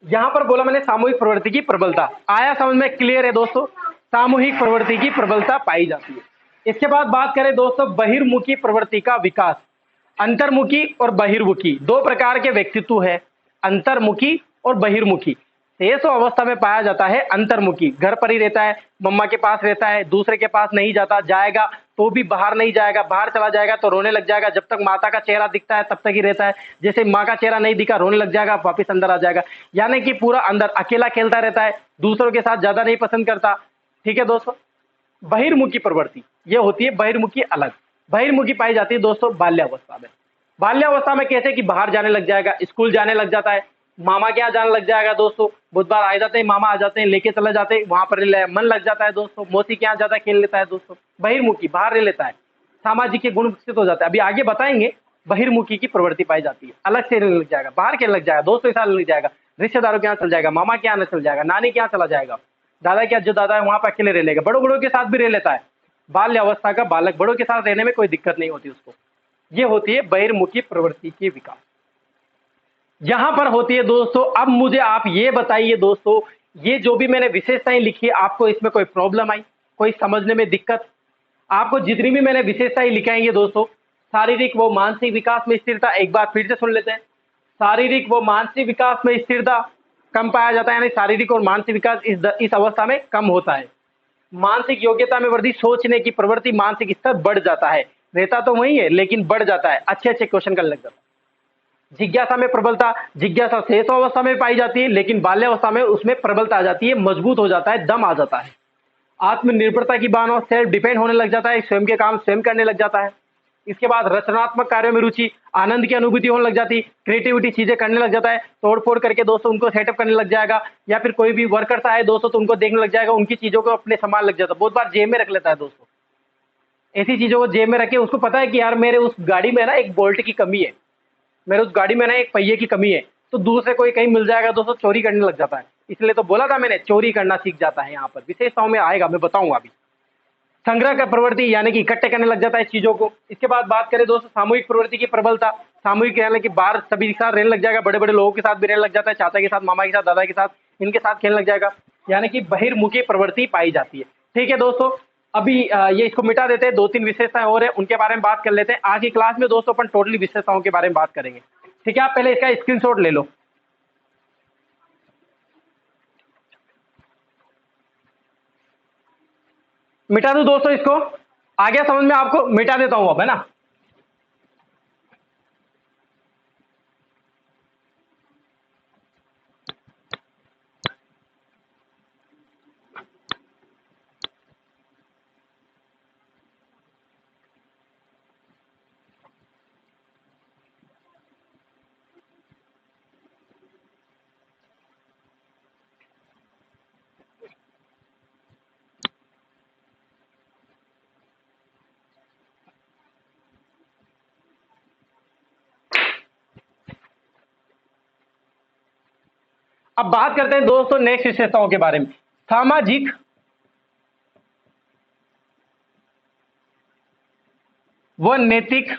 यहां पर बोला मैंने सामूहिक प्रवृत्ति की प्रबलता, आया समझ में? क्लियर है दोस्तों, सामूहिक प्रवृत्ति की प्रबलता पाई जाती है। इसके बाद बात करें दोस्तों बहिर्मुखी प्रवृत्ति का विकास। अंतर्मुखी और बहिर्मुखी दो प्रकार के व्यक्तित्व है, अंतर्मुखी और बहिर्मुखी। शेष अवस्था में पाया जाता है अंतर्मुखी, घर पर ही रहता है, मम्मा के पास रहता है, दूसरे के पास नहीं जाता, जाएगा तो भी बाहर नहीं जाएगा, बाहर चला जाएगा तो रोने लग जाएगा, जब तक माता का चेहरा दिखता है तब तक ही रहता है, जैसे माँ का चेहरा नहीं दिखा रोने लग जाएगा, वापिस अंदर आ जाएगा। यानी कि पूरा अंदर अकेला खेलता रहता है, दूसरों के साथ ज्यादा नहीं पसंद करता। ठीक है दोस्तों, बहिर्मुखी प्रवृत्ति ये होती है, बहिर्मुखी अलग। बहिर्मुखी पाई जाती है दोस्तों बाल्यावस्था में। बाल्यावस्था में कैसे कि बाहर जाने लग जाएगा, स्कूल जाने लग जाता है, मामा के यहाँ जाने लग जाएगा दोस्तों, बुधवार आ जाते हैं, मामा आ जाते हैं, लेके चले जाते हैं, वहां पर मन लग जाता है दोस्तों, मौसी के यहाँ ज्यादा खेल लेता है दोस्तों। बहिर्मुखी बाहर रह लेता है, सामाजिक के गुण विकसित हो जाता है। अभी आगे बताएंगे बहिर्मुखी की प्रवृत्ति पाई जाती है, अलग से रहने लग जाएगा, बाहर खेलने लग जाएगा, दोस्तों के साथ लग जाएगा, रिश्तेदारों के यहाँ चल जाएगा, मामा के यहाँ चल जाएगा, नानी के यहाँ चला जाएगा, दादा के यहाँ जो दादा है वहां पर अकेले रह लेगा, बड़ों बड़ों के साथ भी रह लेता है। बाल्य अवस्था का बालक बड़ों के साथ रहने में कोई दिक्कत नहीं होती उसको। ये होती है बहिर्मुखी प्रवृत्ति की विकास। यहां पर होती है दोस्तों, अब मुझे आप ये बताइए दोस्तों, ये जो भी मैंने विशेषताएं लिखी आपको इसमें कोई प्रॉब्लम आई, कोई समझने में दिक्कत? आपको जितनी भी मैंने विशेषताएं लिखाएंगे दोस्तों, शारीरिक व मानसिक विकास में स्थिरता, एक बार फिर से सुन लेते हैं। शारीरिक व मानसिक विकास में स्थिरता कम पाया जाता है, यानी शारीरिक और मानसिक विकास इस अवस्था में कम होता है। मानसिक योग्यता में वृद्धि, सोचने की प्रवृत्ति, मानसिक स्तर बढ़ जाता है, रहता तो वही है लेकिन बढ़ जाता है, अच्छे अच्छे क्वेश्चन करने लग जाता है। जिज्ञासा में प्रबलता, जिज्ञासा शेष अवस्था में पाई जाती है, लेकिन बाल्यावस्था में उसमें प्रबलता आ जाती है, मजबूत हो जाता है, दम आ जाता है। आत्मनिर्भरता की भावना, सेल्फ डिपेंड होने लग जाता है, स्वयं के काम स्वयं करने लग जाता है। इसके बाद रचनात्मक कार्यों में रुचि, आनंद की अनुभूति होने लग जाती, क्रिएटिविटी चीजें करने लग जाता है, तोड़फोड़ करके दोस्तों उनको सेटअप करने लग जाएगा, या फिर कोई भी वर्कर्स आए दोस्तों तो उनको देखने लग जाएगा, उनकी चीजों को अपने संभाल लग जाता है। बहुत बार जेब में रख लेता है दोस्तों, ऐसी चीजों को जेब में रखे, उसको पता है कि यार मेरे उस गाड़ी में ना एक बोल्ट की कमी है, मेरे उस गाड़ी में ना एक पहिए की कमी है, तो दूसरे कोई कहीं मिल जाएगा दोस्तों, चोरी करने लग जाता है। इसलिए तो बोला था मैंने, चोरी करना सीख जाता है। यहाँ पर विशेषताओं में आएगा, मैं बताऊंगा अभी। संग्रह का प्रवृत्ति यानी कि इकट्ठे करने लग जाता है चीजों को। इसके बाद बात करें दोस्तों सामूहिक प्रवृत्ति की प्रबलता, सामूहिक यानी कि बाहर सभी के साथ रहने लग जाएगा, बड़े बड़े लोगों के साथ भी रहने लग जाता है, चाचा के साथ, मामा के साथ, दादा के साथ, इनके साथ खेलने लग जाएगा, यानी कि बहिर्मुखी प्रवृत्ति पाई जाती है। ठीक है दोस्तों, अभी ये इसको मिटा देते हैं, 2-3 विशेषताएं और है उनके बारे में बात कर लेते हैं। आज की क्लास में दोस्तों अपन टोटली विशेषताओं के बारे में बात करेंगे। ठीक है, आप पहले इसका स्क्रीनशॉट ले लो। मिटा दूं दोस्तों इसको, आ गया समझ में आपको? मिटा देता हूं अब, है ना। अब बात करते हैं दोस्तों नेक्स्ट विशेषताओं के बारे में। सामाजिक व नैतिक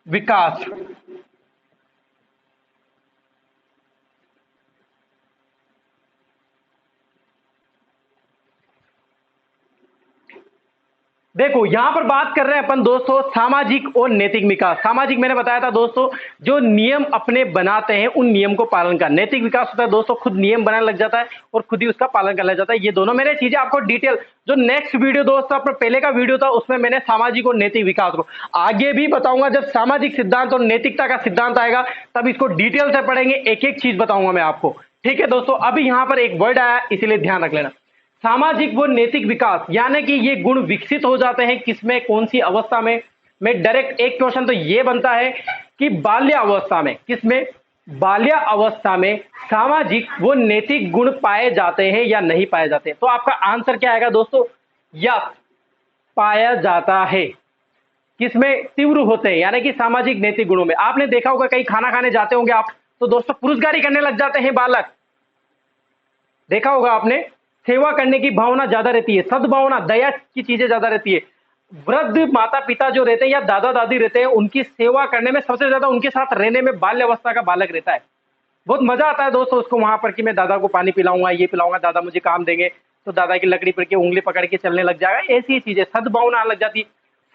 विकास। देखो यहां पर बात कर रहे हैं अपन दोस्तों सामाजिक और नैतिक विकास। सामाजिक मैंने बताया था दोस्तों जो नियम अपने बनाते हैं उन नियम को पालन का। नैतिक विकास होता है दोस्तों खुद नियम बनाने लग जाता है और खुद ही उसका पालन करने लग जाता है। ये दोनों मैंने चीजें आपको डिटेल जो नेक्स्ट वीडियो दोस्तों अपना पहले का वीडियो था उसमें मैंने सामाजिक और नैतिक विकास को आगे भी बताऊंगा। जब सामाजिक सिद्धांत और नैतिकता का सिद्धांत आएगा तब इसको डिटेल से पढ़ेंगे, एक एक चीज बताऊंगा मैं आपको। ठीक है दोस्तों, अभी यहां पर एक वर्ड आया इसीलिए ध्यान रख लेना। सामाजिक व नैतिक विकास यानी कि ये गुण विकसित हो जाते हैं किसमें, कौन सी अवस्था में। मैं डायरेक्ट एक क्वेश्चन तो ये बनता है कि बाल्य अवस्था में। किसमें? बाल्य अवस्था में सामाजिक व नैतिक गुण पाए जाते हैं या नहीं पाए जाते। तो आपका आंसर क्या आएगा दोस्तों? यस, पाया जाता है। किसमें? तीव्र होते हैं यानी कि सामाजिक नैतिक गुणों में। आपने देखा होगा कहीं खाना खाने जाते होंगे आप तो दोस्तों पुरुषगारी करने लग जाते हैं बालक, देखा होगा आपने। सेवा करने की भावना ज्यादा रहती है, सद्भावना, दया की चीजें ज्यादा रहती है। वृद्ध माता पिता जो रहते हैं या दादा दादी रहते हैं उनकी सेवा करने में सबसे ज्यादा उनके साथ रहने में बाल्य अवस्था का बालक रहता है। बहुत मजा आता है दोस्तों उसको वहां पर कि मैं दादा को पानी पिलाऊंगा, ये पिलाऊंगा, दादा मुझे काम देंगे, तो दादा की लकड़ी पर के उंगली पकड़ के चलने लग जाएगा। ऐसी चीजें सद्भावना लग जाती है।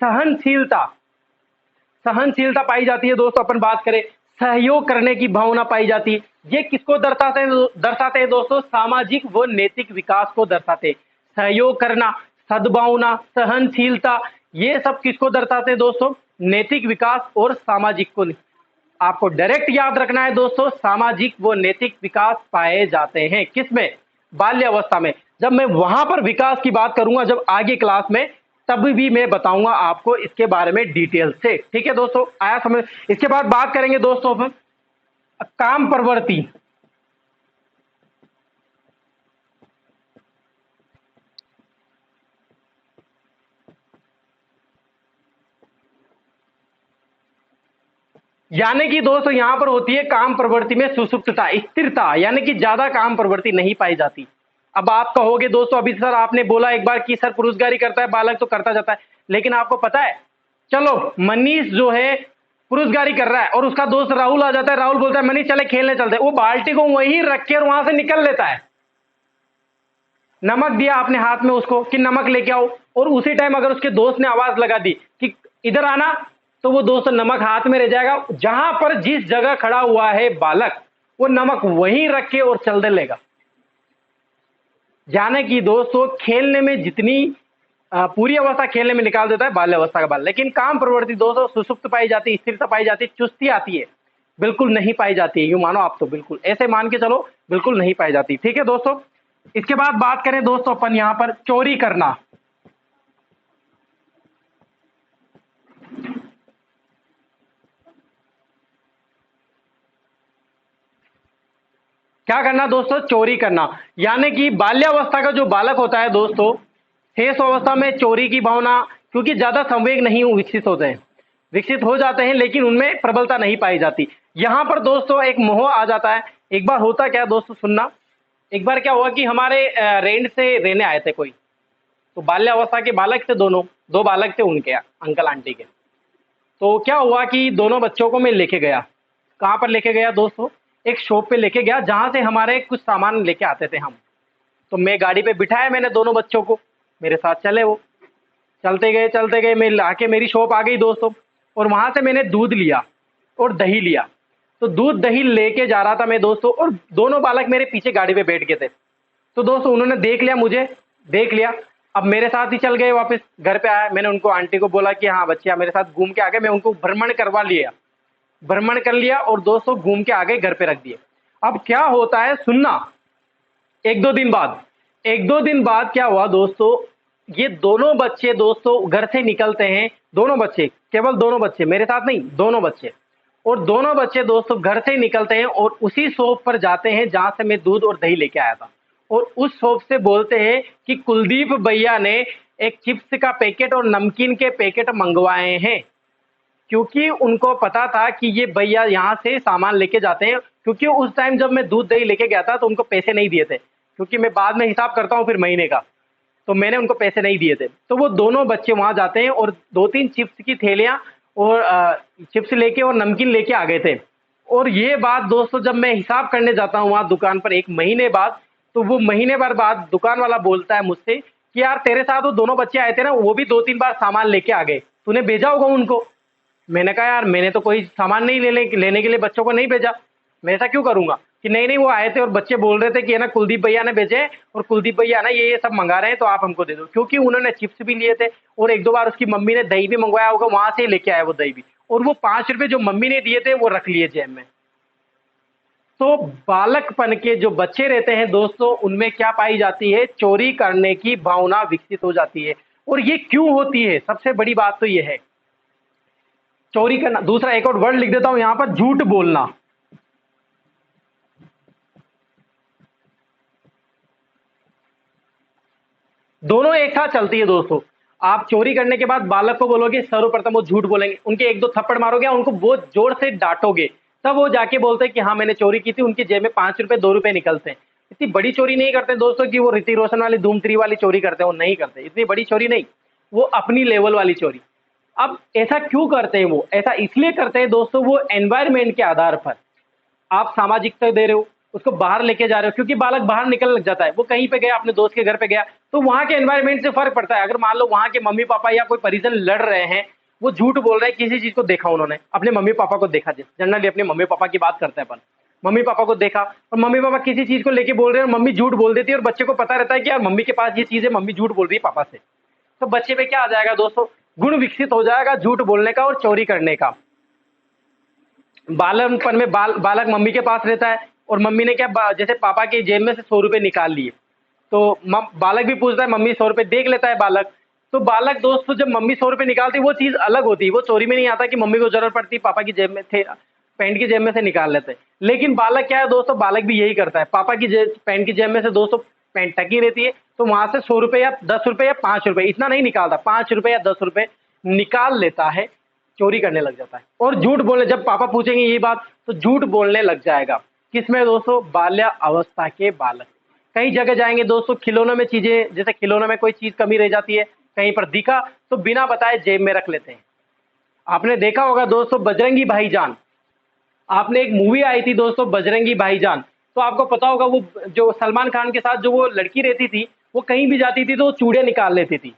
सहनशीलता, सहनशीलता पाई जाती है दोस्तों। अपन बात करें सहयोग करने की भावना पाई जाती है। ये किसको दर्शाते हैं दोस्तों? सामाजिक व नैतिक विकास को दर्शाते हैं। सहयोग करना, सद्भावना, सहनशीलता, ये सब किसको दर्शाते हैं दोस्तों? नैतिक विकास और सामाजिक को। आपको डायरेक्ट याद रखना है दोस्तों सामाजिक व नैतिक विकास पाए जाते हैं किसमें? बाल्य अवस्था में। जब मैं वहां पर विकास की बात करूंगा जब आगे क्लास में तब भी मैं बताऊंगा आपको इसके बारे में डिटेल से। ठीक है दोस्तों, आया समझ? इसके बाद बात करेंगे दोस्तों अपन काम प्रवृत्ति। यानी कि दोस्तों यहां पर होती है काम प्रवृत्ति में सुसुप्तता, स्थिरता, यानी कि ज्यादा काम प्रवृत्ति नहीं पाई जाती। अब आप कहोगे दोस्तों अभी सर आपने बोला एक बार कि सर पुरुषगारी करता है बालक तो करता जाता है, लेकिन आपको पता है, चलो मनीष जो है पुरुषगारी कर रहा है और उसका दोस्त राहुल आ जाता है, राहुल बोलता है मनीष चले खेलने चलते हैं, वो बाल्टी को वहीं रख के और वहां से निकल लेता है। नमक दिया आपने हाथ में उसको कि नमक लेके आओ, और उसी टाइम अगर उसके दोस्त ने आवाज लगा दी कि इधर आना, तो वो दोस्त नमक हाथ में रह जाएगा। जहां पर जिस जगह खड़ा हुआ है बालक वो नमक वहीं रख के और चल दे लेगा। जाने की दोस्तों खेलने में जितनी पूरी अवस्था खेलने में निकाल देता है बाल्य अवस्था का बालक, लेकिन काम प्रवृत्ति दोस्तों सुसुप्त पाई जाती है, स्थिरता पाई जाती है, चुस्ती आती है, बिल्कुल नहीं पाई जाती है। यूं मानो आप तो बिल्कुल ऐसे मान के चलो बिल्कुल नहीं पाई जाती। ठीक है दोस्तों, इसके बाद बात करें दोस्तों अपन यहां पर चोरी करना। क्या करना दोस्तों? चोरी करना। यानी कि बाल्यावस्था का जो बालक होता है दोस्तों शेष अवस्था में चोरी की भावना, क्योंकि ज्यादा संवेग नहीं विकसित होते हैं, विकसित हो जाते हैं लेकिन उनमें प्रबलता नहीं पाई जाती। यहां पर दोस्तों एक मोह आ जाता है। एक बार होता क्या दोस्तों, सुनना, एक बार क्या हुआ कि हमारे रेंट से रहने आए थे कोई, तो बाल्यावस्था के बालक थे दोनों, दो बालक थे उनके, अंकल आंटी के। तो क्या हुआ कि दोनों बच्चों को मैं लेके गया। कहाँ पर लेके गया दोस्तों? एक शॉप पे लेके गया जहाँ से हमारे कुछ सामान लेके आते थे हम। तो मैं गाड़ी पे बिठाया मैंने दोनों बच्चों को, मेरे साथ चले वो। चलते गए मैं आके मेरी शॉप आ गई दोस्तों, और वहाँ से मैंने दूध लिया और दही लिया। तो दूध दही लेके जा रहा था मैं दोस्तों, और दोनों बालक मेरे पीछे गाड़ी पे बैठ गए थे। तो दोस्तों उन्होंने देख लिया मुझे, देख लिया। अब मेरे साथ ही चल गए वापस। घर पे आया, मैंने उनको आंटी को बोला कि हाँ बच्चिया मेरे साथ घूम के आ गए। मैं उनको भ्रमण करवा लिया, भ्रमण कर लिया, और दोस्तों घूम के आ गए, घर पे रख दिए। अब क्या होता है सुनना, एक दो दिन बाद क्या हुआ दोस्तों, ये दोनों बच्चे दोस्तों घर से निकलते हैं। दोनों बच्चे, केवल दोनों बच्चे, मेरे साथ नहीं, दोनों बच्चे। और दोनों बच्चे दोस्तों घर से निकलते हैं और उसी शॉप पर जाते हैं जहां से मैं दूध और दही लेके आया था। और उस शॉप से बोलते हैं कि कुलदीप भैया ने एक चिप्स का पैकेट और नमकीन के पैकेट मंगवाए हैं। क्योंकि उनको पता था कि ये भैया यहाँ से सामान लेके जाते हैं। क्योंकि उस टाइम जब मैं दूध दही लेके गया था तो उनको पैसे नहीं दिए थे, क्योंकि मैं बाद में हिसाब करता हूँ फिर महीने का, तो मैंने उनको पैसे नहीं दिए थे। तो वो दोनों बच्चे वहां जाते हैं और दो तीन चिप्स की थैलियां और चिप्स लेके और नमकीन लेके आ गए थे। और ये बात दोस्तों जब मैं हिसाब करने जाता हूँ वहां दुकान पर एक महीने बाद, तो वो महीने भर बाद दुकान वाला बोलता है मुझसे कि यार तेरे साथ वो दोनों बच्चे आए थे ना, वो भी दो तीन बार सामान लेके आ गए, तूने भेजा होगा उनको। मैंने कहा यार मैंने तो कोई सामान नहीं लेने के लिए बच्चों को नहीं भेजा, मैं ऐसा क्यों करूंगा? कि नहीं नहीं वो आए थे और बच्चे बोल रहे थे कि है ना कुलदीप भैया ने भेजे हैं, और कुलदीप भैया ना ये सब मंगा रहे हैं तो आप हमको दे दो। क्योंकि उन्होंने चिप्स भी लिए थे और एक दो बार उसकी मम्मी ने दही भी मंगवाया होगा, वहां से लेके आया वो दही भी। और वो 5 रुपए जो मम्मी ने दिए थे वो रख लिए जेब में। तो बालकपन के जो बच्चे रहते हैं दोस्तों, उनमें क्या पाई जाती है? चोरी करने की भावना विकसित हो जाती है। और ये क्यों होती है? सबसे बड़ी बात तो ये है, चोरी करना। दूसरा एक और वर्ड लिख देता हूं यहां पर, झूठ बोलना। दोनों एक साथ चलती है दोस्तों। आप चोरी करने के बाद बालक को बोलोगे, सर्वप्रथम वो झूठ बोलेंगे, उनके एक दो थप्पड़ मारोगे, उनको बहुत जोर से डांटोगे, तब वो जाके बोलते हैं कि हाँ मैंने चोरी की थी। उनकी जेब में 5 रुपए 2 रुपए निकलते हैं। इतनी बड़ी चोरी नहीं करते दोस्तों कि वो ऋतिक रोशन वाली धूम 3 वाली चोरी करते हैं, वो नहीं करते, इतनी बड़ी चोरी नहीं, वो अपनी लेवल वाली चोरी। अब ऐसा क्यों करते हैं? वो ऐसा इसलिए करते हैं दोस्तों, वो एनवायरमेंट के आधार पर आप सामाजिकता दे रहे हो, उसको बाहर लेके जा रहे हो। क्योंकि बालक बाहर निकलने लग जाता है, वो कहीं पे गया, अपने दोस्त के घर पे गया, तो वहां के एनवायरमेंट से फर्क पड़ता है। अगर मान लो वहां के मम्मी पापा या कोई परिजन लड़ रहे हैं, वो झूठ बोल रहे हैं, किसी चीज को देखा उन्होंने, अपने मम्मी पापा को देखा, जनरली अपने मम्मी पापा की बात करते हैं अपन, मम्मी पापा को देखा और मम्मी पापा किसी चीज को लेके बोल रहे हैं और मम्मी झूठ बोल देती है, और बच्चे को पता रहता है कि यार मम्मी के पास ये चीज है, मम्मी झूठ बोल रही है पापा से। तो बच्चे पे क्या आ जाएगा दोस्तों? गुण विकसित हो जाएगा झूठ बोलने का और चोरी करने का। बालकपन में बालक मम्मी के पास रहता है और मम्मी ने क्या जैसे पापा की जेब में से 100 रुपए निकाल लिए, तो बालक भी पूछता है मम्मी 100 रुपए, देख लेता है बालक। तो बालक दोस्तों जब मम्मी 100 रुपए निकालती वो चीज अलग होती है, वो चोरी में नहीं आता कि मम्मी को जरूरत पड़ती पापा की जेब में थे, पैंट की जेब में से निकाल लेते हैं। लेकिन बालक क्या है दोस्तों, बालक भी यही करता है, पापा की पैंट की जेब में से दोस्तों पैंट टकी रहती है, तो वहां से 100 रुपए या 10 रुपए या 5 रुपए, इतना नहीं निकालता, 5 रुपए या 10 रुपए निकाल लेता है, चोरी करने लग जाता है। और झूठ बोलने, जब पापा पूछेंगे ये बात तो झूठ बोलने लग जाएगा। किसमें दोस्तों? बाल्य अवस्था के बालक। कई जगह जाएंगे दोस्तों, खिलौनों में चीजें, जैसे खिलौनों में कोई चीज कमी रह जाती है, कहीं पर दिखा तो बिना बताए जेब में रख लेते हैं। आपने देखा होगा दोस्तों बजरंगी भाईजान, आपने एक मूवी आई थी दोस्तों बजरंगी भाईजान, तो आपको पता होगा वो जो सलमान खान के साथ जो वो लड़की रहती थी, वो कहीं भी जाती थी तो वो चूड़े निकाल लेती थी,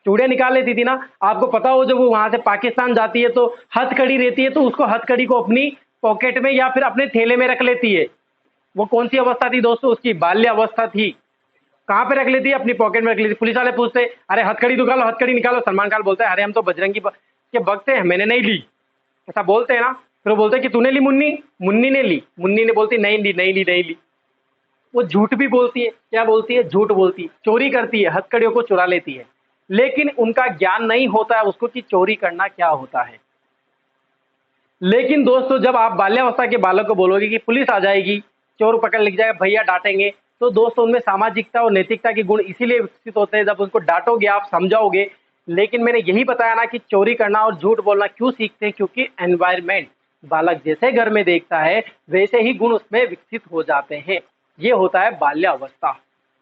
चूड़े निकाल लेती थी ना। आपको पता हो जब वो वहां से पाकिस्तान जाती है तो हथकड़ी रहती है, तो उसको हथकड़ी को अपनी पॉकेट में या फिर अपने थैले में रख लेती है। वो कौन सी अवस्था थी दोस्तों? उसकी बाल्य अवस्था थी। कहाँ पे रख लेती है? अपनी पॉकेट में रख लेती। पुलिस वाले पूछते अरे हथकड़ी निकालो, हथकड़ी निकालो। सलमान खान बोलता है अरे हम तो बजरंगी के भक्त हैं, मैंने नहीं ली, ऐसा बोलते हैं ना। फिर वो बोलते हैं कि तूने ली मुन्नी? मुन्नी ने ली। मुन्नी ने बोलती नहीं ली नहीं ली नहीं ली। वो झूठ भी बोलती है, क्या बोलती है? झूठ बोलती है, चोरी करती है, हथकड़ियों को चुरा लेती है। लेकिन उनका ज्ञान नहीं होता है उसको कि चोरी करना क्या होता है। लेकिन दोस्तों जब आप बाल्यावस्था के बालक को बोलोगे कि पुलिस आ जाएगी, चोर पकड़ लिख जाएगा, भैया डांटेंगे, तो दोस्तों उनमें सामाजिकता और नैतिकता के गुण इसीलिए विकसित होते हैं जब उनको डांटोगे, आप समझाओगे। लेकिन मैंने यही बताया ना कि चोरी करना और झूठ बोलना क्यों सीखते हैं? क्योंकि एनवायरमेंट, बालक जैसे घर में देखता है वैसे ही गुण उसमें विकसित हो जाते हैं। ये होता है बाल्यावस्था।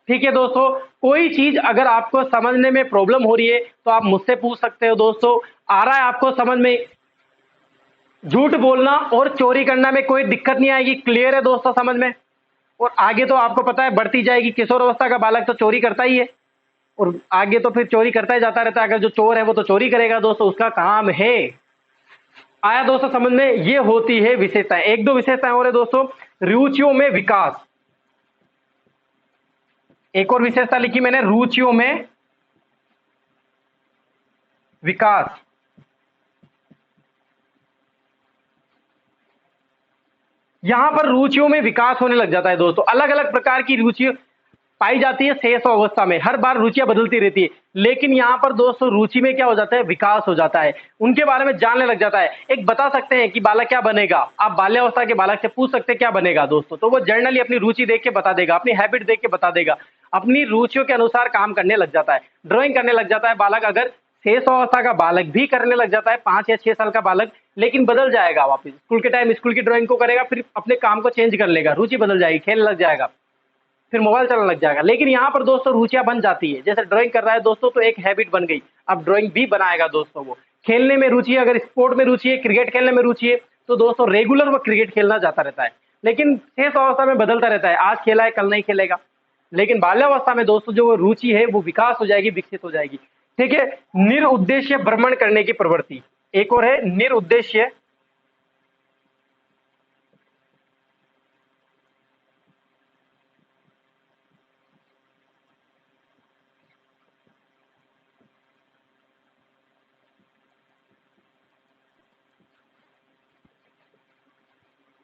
ठीक है दोस्तों, कोई चीज अगर आपको समझने में प्रॉब्लम हो रही है तो आप मुझसे पूछ सकते हो दोस्तों। आ रहा है आपको समझ में? झूठ बोलना और चोरी करना में कोई दिक्कत नहीं आएगी, क्लियर है दोस्तों समझ में? और आगे तो आपको पता है बढ़ती जाएगी, किशोर अवस्था का बालक तो चोरी करता ही है और आगे तो फिर चोरी करता ही जाता रहता है। अगर जो चोर है वो तो चोरी करेगा दोस्तों, उसका काम है। आया दोस्तों समझ में? ये होती है विशेषताएं। एक दो विशेषताएं और है दोस्तों, रुचियों में विकास। एक और विशेषता लिखी मैंने, रुचियों में विकास। यहां पर रुचियों में विकास होने लग जाता है दोस्तों। अलग अलग प्रकार की रुचि पाई जाती है शेष अवस्था में, हर बार रुचियां बदलती रहती है, लेकिन यहां पर दोस्तों रुचि में क्या हो जाता है, विकास हो जाता है, उनके बारे में जानने लग जाता है। एक बता सकते हैं कि बालक क्या बनेगा, आप बाल्यावस्था के बालक से पूछ सकते हैं क्या बनेगा दोस्तों, तो वो जर्नली अपनी रुचि देख के बता देगा, अपनी हैबिट देख के बता देगा, अपनी रुचियों के अनुसार काम करने लग जाता है, ड्राइंग करने लग जाता है बालक। अगर शेष अवस्था का बालक भी करने लग जाता है, 5 या 6 साल का बालक, लेकिन बदल जाएगा वापस, स्कूल के टाइम स्कूल की ड्राइंग को करेगा, फिर अपने काम को चेंज कर लेगा, रुचि बदल जाएगी, खेलने लग जाएगा, फिर मोबाइल चलाने लग जाएगा। लेकिन यहाँ पर दोस्तों रुचियां बन जाती है, जैसे ड्राइंग कर रहा है दोस्तों तो एक हैबिट बन गई, अब ड्राइंग भी बनाएगा दोस्तों। वो खेलने में रुचि है, अगर स्पोर्ट में रुचि है, क्रिकेट खेलने में रुचि है, तो दोस्तों रेगुलर वो क्रिकेट खेलना जाता रहता है। लेकिन शेष अवस्था में बदलता रहता है, आज खेला है कल नहीं खेलेगा। लेकिन बाल्यावस्था में दोस्तों जो वो रुचि है वो विकास हो जाएगी, विकसित हो जाएगी। ठीक है, निरुद्देश्य भ्रमण करने की प्रवृत्ति। एक और है निरुद्देश्य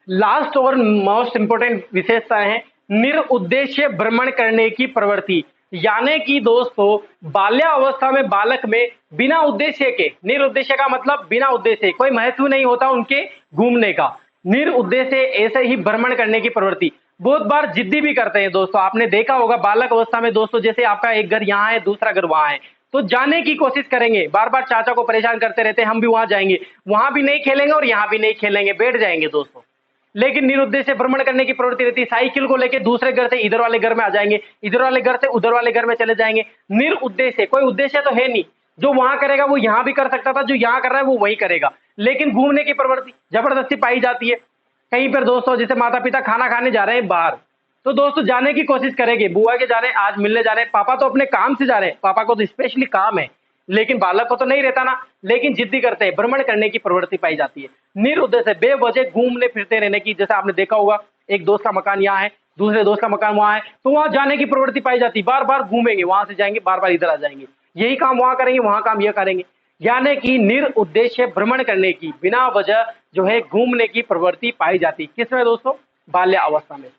लास्ट और मोस्ट इंपोर्टेंट विशेषता है निरुद्देश्य भ्रमण करने की प्रवृत्ति। यानी कि दोस्तों बाल्यावस्था में बालक में बिना उद्देश्य के, निरुद्देश्य का मतलब बिना उद्देश्य, कोई महत्व नहीं होता उनके घूमने का, निरुद्देश्य ऐसे ही भ्रमण करने की प्रवृत्ति। बहुत बार जिद्दी भी करते हैं दोस्तों, आपने देखा होगा बालक अवस्था में दोस्तों, जैसे आपका एक घर यहाँ है दूसरा घर वहां है, तो जाने की कोशिश करेंगे, बार बार चाचा को परेशान करते रहते हैं, हम भी वहां जाएंगे, वहां भी नहीं खेलेंगे और यहाँ भी नहीं खेलेंगे, बैठ जाएंगे दोस्तों। लेकिन निरुद्देश्य भ्रमण करने की प्रवृत्ति रहती है, साइकिल को लेके दूसरे घर से इधर वाले घर में आ जाएंगे, इधर वाले घर से उधर वाले घर में चले जाएंगे। निरुद्देश्य, कोई उद्देश्य तो है नहीं, जो वहां करेगा वो यहां भी कर सकता था, जो यहां कर रहा है वो वही करेगा। लेकिन घूमने की प्रवृत्ति जबरदस्ती पाई जाती है। कहीं पर दोस्तों जैसे माता पिता खाना खाने जा रहे हैं बाहर, तो दोस्तों जाने की कोशिश करेंगे, बुआ के जा रहे हैं, आज मिलने जा रहे हैं, पापा तो अपने काम से जा रहे हैं, पापा को तो स्पेशली काम है, लेकिन बालक को तो नहीं रहता ना, लेकिन जिद्दी करते हैं, भ्रमण करने की प्रवृत्ति पाई जाती है। निरुद्देश्य बेवजह घूमने फिरते रहने की, जैसे आपने देखा होगा एक दोस्त का मकान यहाँ है, दूसरे दोस्त का मकान वहां है, तो वहां जाने की प्रवृत्ति पाई जाती है, बार बार घूमेंगे, वहां से जाएंगे, बार बार इधर आ जाएंगे, यही काम वहां करेंगे, वहां काम यह करेंगे। यानी कि निरुद्देश्य भ्रमण करने की, बिना वजह जो है घूमने की प्रवृत्ति पाई जाती है, किसमें दोस्तों, बाल्य अवस्था में।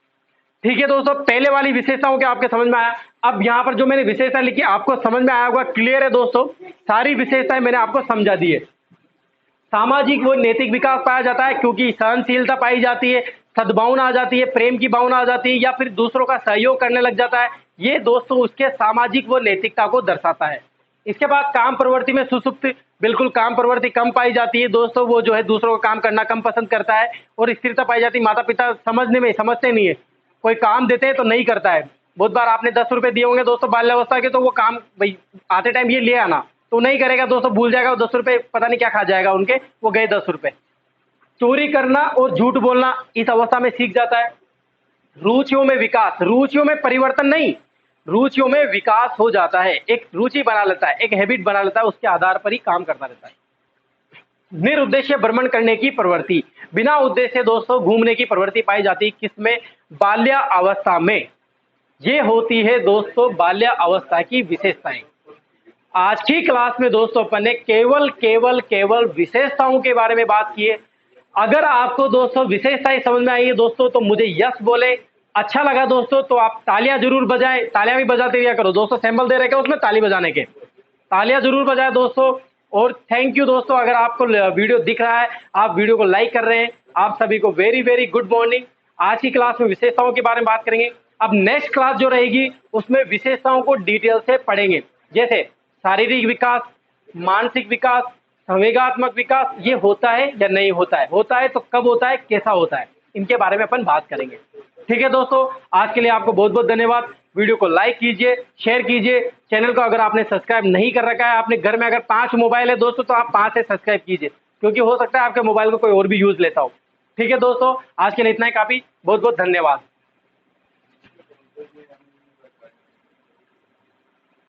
ठीक है दोस्तों, पहले वाली विशेषताओं के आपके समझ में आया। अब यहाँ पर जो मैंने विशेषता लिखी आपको समझ में आया होगा, क्लियर है दोस्तों, सारी विशेषताएं मैंने आपको समझा दी है। सामाजिक व नैतिक विकास पाया जाता है क्योंकि सहनशीलता पाई जाती है, सद्भावना आ जाती है, प्रेम की भावना आ जाती है, या फिर दूसरों का सहयोग करने लग जाता है, ये दोस्तों उसके सामाजिक व नैतिकता को दर्शाता है। इसके बाद काम प्रवृत्ति में सुसुप्त, बिल्कुल काम प्रवृत्ति कम पाई जाती है दोस्तों, वो जो है दूसरों का काम करना कम पसंद करता है, और स्थिरता पाई जाती है, माता पिता समझने में समझते नहीं है, कोई काम देते हैं तो नहीं करता है। बहुत बार आपने 10 रुपए दिए होंगे दोस्तों बाल्यावस्था के, तो वो काम भाई आते टाइम ये ले आना, तो नहीं करेगा दोस्तों, भूल जाएगा, 10 रुपए पता नहीं क्या खा जाएगा उनके, वो गए 10 रुपए। चोरी करना और झूठ बोलना इस अवस्था में सीख जाता है। रुचियों में विकास, रुचियों में परिवर्तन नहीं, रुचियों में विकास हो जाता है, एक रुचि बना लेता है, एक हैबिट बना लेता है, उसके आधार पर ही काम करता रहता है। निरुद्देश्य भ्रमण करने की प्रवृत्ति, बिना उद्देश्य दोस्तों घूमने की प्रवृत्ति पाई जाती है, किसमें, बाल्य अवस्था में। ये होती है दोस्तों बाल्य अवस्था की विशेषताएं। आज की क्लास में दोस्तों अपन ने केवल विशेषताओं के बारे में बात की है। अगर आपको दोस्तों विशेषताएं समझ में आई है दोस्तों तो मुझे यस बोले, अच्छा लगा दोस्तों तो आप तालियां जरूर बजाएं, तालियां भी बजाते रहिए करो दोस्तों, सैंपल दे रखे उसमें ताली बजाने के, तालियां जरूर बजाए दोस्तों। और थैंक यू दोस्तों, अगर आपको वीडियो दिख रहा है, आप वीडियो को लाइक कर रहे हैं, आप सभी को वेरी वेरी गुड मॉर्निंग। आज की क्लास में विशेषताओं के बारे में बात करेंगे। अब नेक्स्ट क्लास जो रहेगी उसमें विशेषताओं को डिटेल से पढ़ेंगे, जैसे शारीरिक विकास, मानसिक विकास, संवेगात्मक विकास, ये होता है या नहीं होता है तो कब होता है, कैसा होता है, इनके बारे में अपन बात करेंगे। ठीक है दोस्तों, आज के लिए आपको बहुत बहुत धन्यवाद। वीडियो को लाइक कीजिए, शेयर कीजिए, चैनल को अगर आपने सब्सक्राइब नहीं कर रखा है, आपने घर में अगर 5 मोबाइल है दोस्तों तो आप 5 से सब्सक्राइब कीजिए, क्योंकि हो सकता है आपके मोबाइल को कोई और भी यूज लेता हो। ठीक है दोस्तों, आज के लिए इतना ही काफी। बहुत बहुत धन्यवाद।